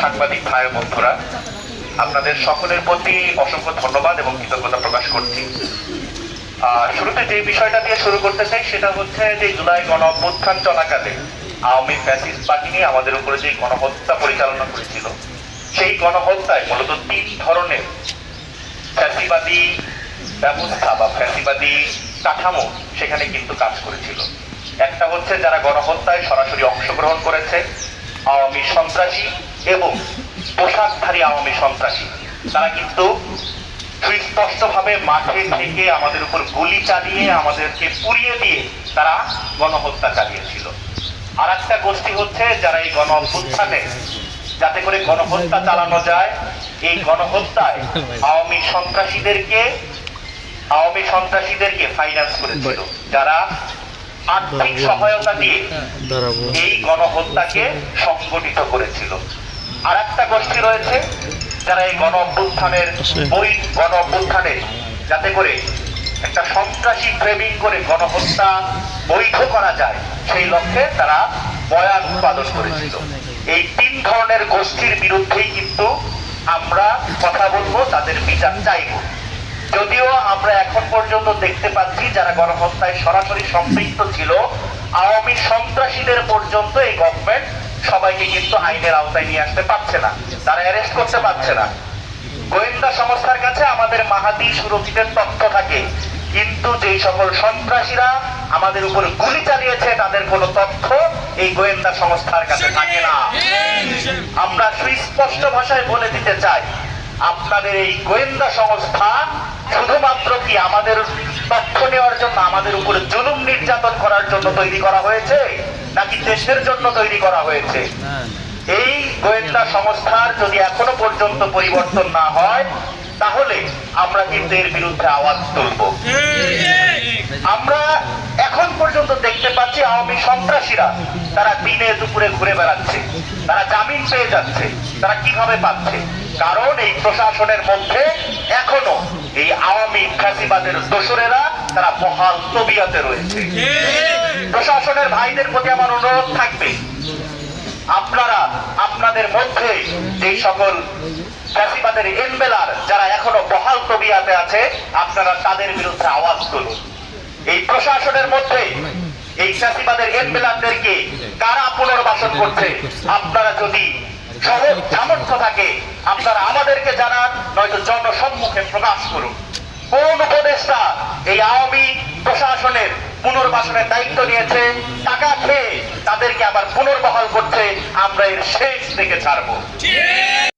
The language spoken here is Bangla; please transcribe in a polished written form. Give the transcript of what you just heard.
সাংবাদিক ভাই বন্ধুরা, আপনাদের সকলের প্রতি অসংখ্য ধন্যবাদ এবং কৃতজ্ঞতা প্রকাশ করছি। শুরুতে যে বিষয়টা দিয়ে শুরু করতে চাই সেটা হচ্ছে যে জুলাই গণ অভ্যুত্থান চলাকালে আওয়ামী ফ্যাসিস্ট বাহিনী আমাদের উপরে যে গণহত্যা পরিচালনা করেছিল, সেই গণহত্যায় মূলত 3 ধরনের ফ্যাসিবাদী ব্যবস্থা বা ফ্যাসিবাদী কাঠামো সেখানে কিন্তু কাজ করেছিল। একটা হচ্ছে যারা গণহত্যায় সরাসরি অংশগ্রহণ করেছে, আওয়ামী সন্ত্রাসী এবং পোশাকধারী আওয়ামী সন্ত্রাসী, তারা কিন্তু সুস্পষ্টভাবে মাঠে থেকে আমাদের উপর গুলি চালিয়ে আমাদেরকে পুড়িয়ে দিয়ে তারা গণহত্যা চালিয়েছিল। আর একটা গোষ্ঠী হচ্ছে যারা এই গণ অভ্যুত্থানে যাতে করে গণহত্যা চালানো যায়, এই গণহত্যায় আওয়ামী সন্ত্রাসীদেরকে ফাইন্যান্স করেছিল, যারা আর্থিক সহায়তা দিয়ে এই গণহত্যাকে সংগঠিত করেছিল। আর একটা গোষ্ঠী রয়েছে যারা এই গণ অভ্যুত্থানের যাতে করে একটা সন্ত্রাসী ফ্রেমিং করে গণহত্যা বৈধ করা যায় সেই লক্ষ্যে তারা বয়ান উৎপাদন করেছিল। এই 3 ধরনের গোষ্ঠীর বিরুদ্ধেই কিন্তু আমরা কথা বলবো, তাদের বিচার চাইব। যদিও আমরা এখন পর্যন্ত দেখতে পাচ্ছি যারা গণহত্যায় সরাসরি সম্পৃক্ত ছিল, আওয়ামী সন্ত্রাসীদের পর্যন্ত এই গভর্নমেন্ট সবাইকে কিন্তু আইনের আওতায় নিয়ে আসতে পারছে না, তারা অ্যারেস্ট করতে পারছে না। গোয়েন্দা সংস্থার কাছে আমাদের মাহাদি সুরজিতের তথ্য থাকে, কিন্তু যেই সকল সন্ত্রাসীরা আমাদের উপর গুলি চালিয়েছে তাদের কোনো তথ্য এই গোয়েন্দা সংস্থার কাছে থাকে না। আমরা সুস্পষ্ট ভাষায় বলে দিতে চাই, আপনাদের এই গোয়েন্দা সংস্থা শুধুমাত্র কি আমাদের তথ্য নেওয়ার জন্য, আমাদের উপরে জুলুম নির্যাতন করার জন্য তৈরি করা হয়েছে, নাকি দেশের জন্য তৈরি করা হয়েছে? এই গোয়েন্দা সংস্থার যদি এখনো পর্যন্ত পরিবর্তন না হয় তাহলে আমরা কিন্তু এর বিরুদ্ধে আওয়াজ তুলব। আমরা এখন পর্যন্ত দেখতে পাচ্ছি আওয়ামী সন্ত্রাসীরা তারা দিনে দুপুরে ঘুরে বেড়াচ্ছে, তারা জামিন পেয়ে যাচ্ছে। তারা কিভাবে পাচ্ছে? কারণ এই প্রশাসনের মধ্যে এখনো এই আওয়ামী ফ্যাসিবাদের দোসরেরা তারা বহাল তবিয়তে রয়েছে। প্রশাসনের ভাইদের প্রতি আমার অনুরোধ থাকবে, আপনারা আপনাদের মধ্যে যে সকল ফ্যাসিবাদের এমবেলার যারা এখনো বহাল তবিয়াতে আছে, আপনারা তাদের বিরুদ্ধে আওয়াজ তুলুন। এই প্রশাসনের মধ্যে এই ফ্যাসিবাদের এমবেলারদেরকে কারা পুনর্বাসন করছে, আপনারা যদি সহজ সামর্থ্য থাকে আপনারা আমাদেরকে জানান, নয়তো জনসম্মুখে প্রকাশ করুন। কোন উপদেষ্টা এই আওয়ামী প্রশাসনের পুনর্বাসনের দায়িত্ব নিয়েছে, টাকা খেয়ে তাদেরকে আবার পুনর্বহাল করছে, আমরা এর শেষ থেকে ছাড়বো।